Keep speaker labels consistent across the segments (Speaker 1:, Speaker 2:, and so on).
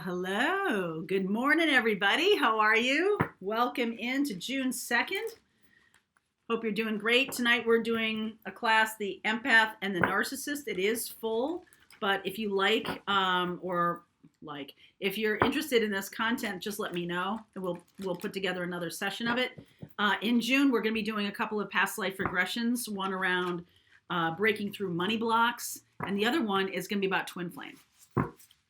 Speaker 1: Hello. Good morning, everybody. How are you? Welcome into June 2nd. Hope you're doing great. Tonight we're doing a class, The Empath and the Narcissist. It is full, but if you if you're interested in this content, just let me know and we'll put together another session of it. In June, we're going to be doing a couple of past life regressions, one around breaking through money blocks, and the other one is going to be about twin flame.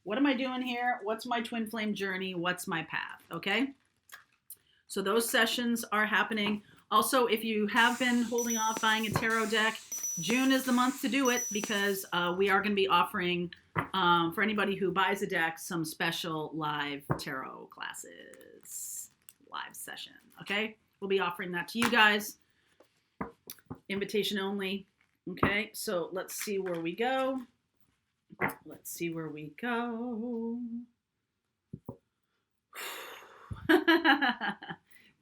Speaker 1: What am I doing here? What's my twin flame journey? What's my path? Okay. So those sessions are happening. Also, if you have been holding off buying a tarot deck, June is the month to do it because we are going to be offering, for anybody who buys a deck, some special live tarot classes, live session. Okay. We'll be offering that to you guys. Invitation only. Okay. So let's see where we go.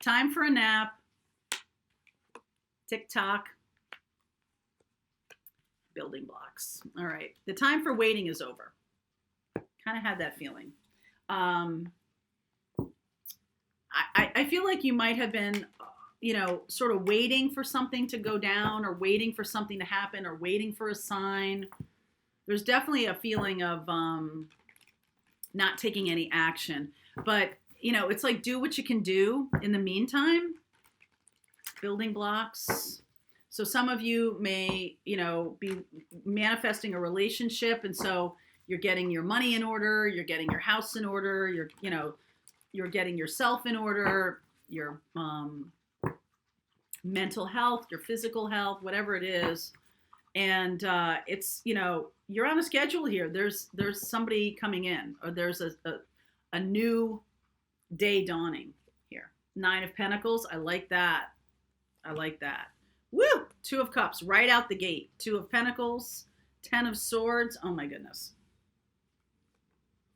Speaker 1: Time for a nap. TikTok. Building blocks. All right. The time for waiting is over. Kind of had that feeling. I feel like you might have been, sort of waiting for something to go down or waiting for something to happen or waiting for a sign. There's definitely a feeling of not taking any action. But, it's like do what you can do in the meantime. Building blocks. So some of you may, be manifesting a relationship. And so you're getting your money in order. You're getting your house in order. You're getting yourself in order. Your mental health, your physical health, whatever it is. And it's, you're on a schedule here. There's somebody coming in, or there's a new day dawning here. 9 of Pentacles. I like that. Woo! 2 of Cups right out the gate. 2 of Pentacles. 10 of Swords. Oh my goodness.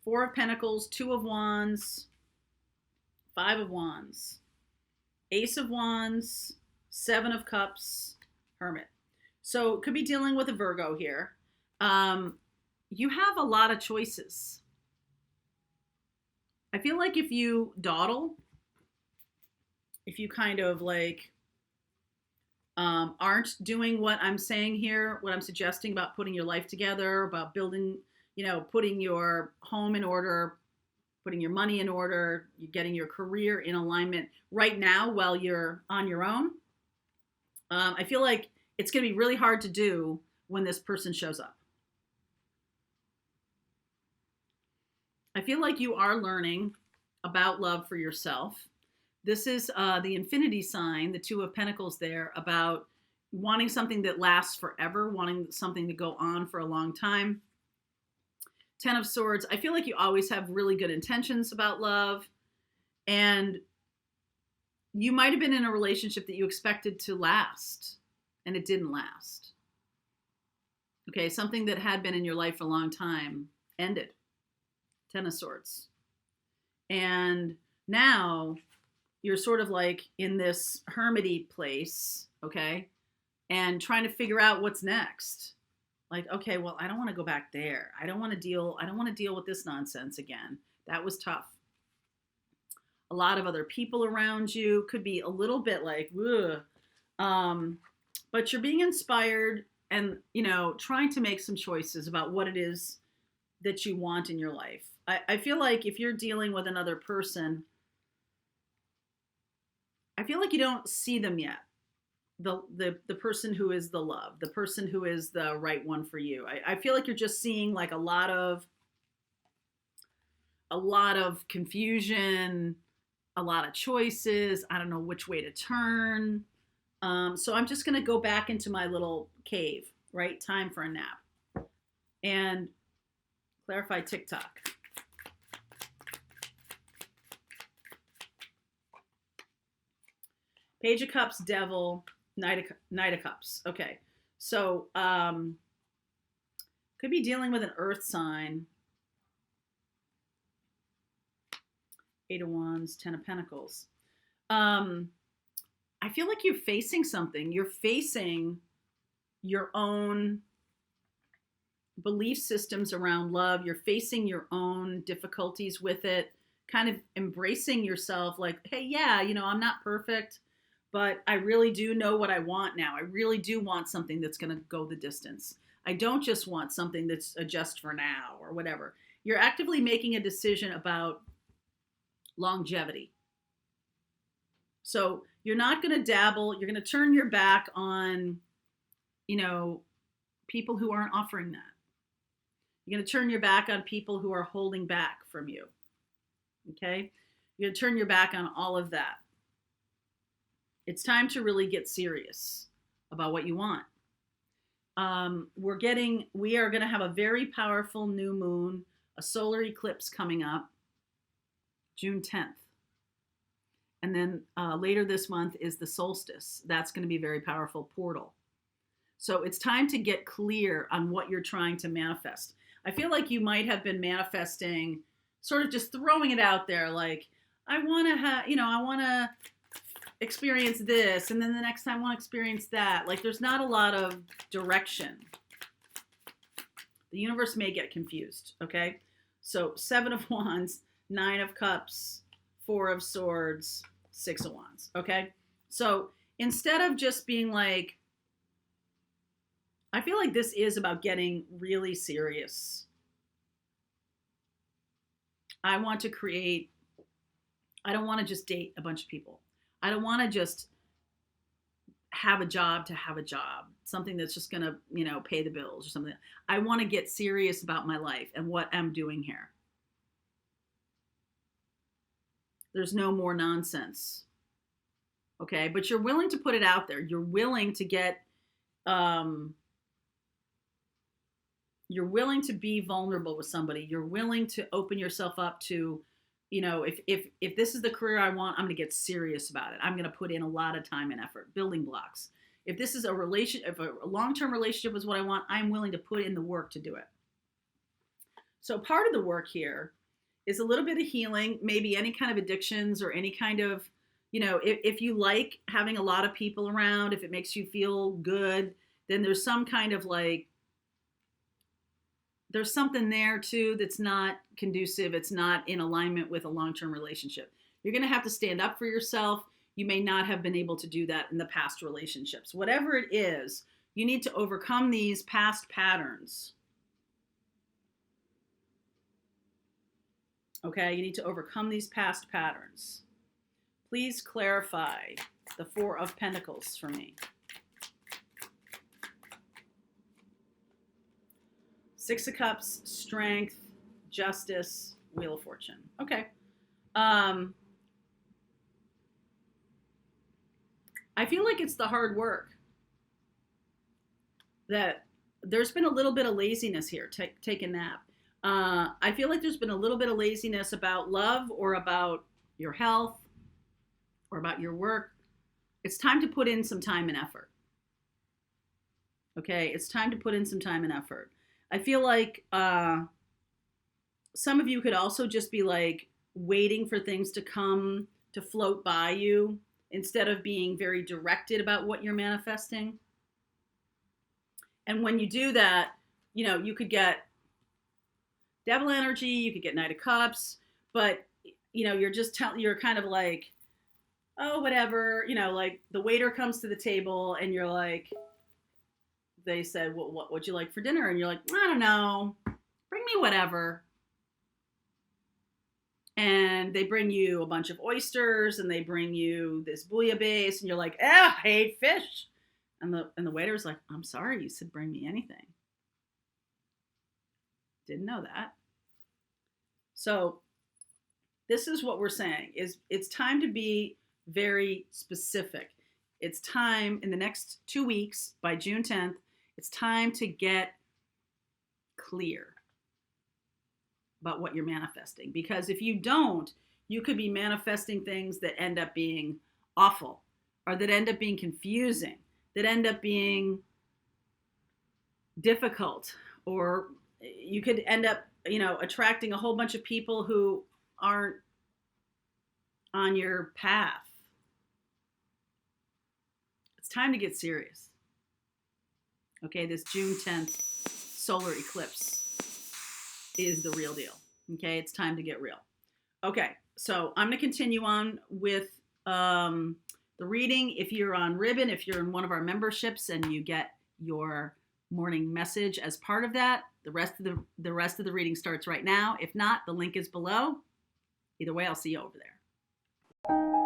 Speaker 1: 4 of Pentacles. 2 of Wands. 5 of Wands. Ace of Wands. 7 of Cups. Hermit. So could be dealing with a Virgo here. You have a lot of choices. I feel like if you dawdle, if you kind of aren't doing what I'm saying here, what I'm suggesting about putting your life together, about building, putting your home in order, putting your money in order, you're getting your career in alignment right now while you're on your own, I feel like it's going to be really hard to do when this person shows up. I feel like you are learning about love for yourself. This is the infinity sign, the 2 of Pentacles there, about wanting something that lasts forever, wanting something to go on for a long time. 10 of Swords. I feel like you always have really good intentions about love. And you might have been in a relationship that you expected to last, and it didn't last. Okay, something that had been in your life for a long time ended. 10 of Swords. And now you're sort of like in this hermity place, okay? And trying to figure out what's next. Like, okay, well, I don't want to go back there. I don't want to deal with this nonsense again. That was tough. A lot of other people around you could be a little bit like, ugh. But you're being inspired and, trying to make some choices about what it is that you want in your life. I feel like if you're dealing with another person, I feel like you don't see them yet. The person who is the love, the person who is the right one for you. I feel like you're just seeing like a lot of confusion, a lot of choices. I don't know which way to turn. So I'm just going to go back into my little cave, right? Time for a nap. And clarify TikTok. Page of Cups, Devil, Knight of Cups. Okay. So could be dealing with an earth sign. 8 of Wands, 10 of Pentacles. I feel like you're facing something. You're facing your own belief systems around love. You're facing your own difficulties with it, kind of embracing yourself like, hey, yeah, I'm not perfect, but I really do know what I want now. I really do want something that's going to go the distance. I don't just want something that's a just for now or whatever. You're actively making a decision about longevity. So you're not going to dabble. You're going to turn your back on, people who aren't offering that. You're going to turn your back on people who are holding back from you. Okay? You're going to turn your back on all of that. It's time to really get serious about what you want. We are going to have a very powerful new moon, a solar eclipse coming up June 10th. And then later this month is the solstice. That's going to be a very powerful portal. So it's time to get clear on what you're trying to manifest. I feel like you might have been manifesting, sort of just throwing it out there, like, I want to experience this, and then the next time I want to experience that. Like, there's not a lot of direction. The universe may get confused, okay? So 7 of Wands, 9 of Cups, 4 of Swords, 6 of Wands, okay? So instead of just being like, I feel like this is about getting really serious. I don't want to just date a bunch of people. I don't want to just have a job to have a job, something that's just going to, pay the bills or something. I want to get serious about my life and what I'm doing here. There's no more nonsense. Okay. But you're willing to put it out there. You're willing to you're willing to be vulnerable with somebody. You're willing to open yourself up to, if this is the career I want, I'm going to get serious about it. I'm going to put in a lot of time and effort, building blocks. If this is if a long-term relationship is what I want, I'm willing to put in the work to do it. So part of the work here is a little bit of healing, maybe any kind of addictions or any kind of, if you like having a lot of people around, if it makes you feel good, then there's some kind of there's something there too that's not conducive. It's not in alignment with a long-term relationship. You're going to have to stand up for yourself. You may not have been able to do that in the past relationships. Whatever it is, you need to overcome these past patterns. Okay, you need to overcome these past patterns. Please clarify the 4 of Pentacles for me. 6 of Cups, Strength, Justice, Wheel of Fortune. Okay. I feel like it's the hard work. That there's been a little bit of laziness here. Take a nap. I feel like there's been a little bit of laziness about love or about your health or about your work. It's time to put in some time and effort. Okay, it's time to put in some time and effort. I feel like some of you could also just be like waiting for things to come to float by you instead of being very directed about what you're manifesting. And when you do that, you could get Devil energy, you could get Knight of Cups, but you're kind of like, oh, whatever, like the waiter comes to the table and you're like, they said, well, what would you like for dinner? And you're like, I don't know, bring me whatever. And they bring you a bunch of oysters and they bring you this bouillabaisse and you're like, I hate fish. And the waiter's like, I'm sorry, you said bring me anything. Didn't know that. So this is what we're saying is it's time to be very specific. It's time in the next 2 weeks by June 10th, it's time to get clear about what you're manifesting. Because if you don't, you could be manifesting things that end up being awful or that end up being confusing, that end up being difficult, or you could end up, attracting a whole bunch of people who aren't on your path. It's time to get serious. Okay, this June 10th solar eclipse is the real deal. Okay, it's time to get real. Okay, so I'm going to continue on with the reading. If you're on Ribbon, if you're in one of our memberships and you get your morning message as part of that, the rest of the reading starts right now. If not, the link is below. Either way, I'll see you over there.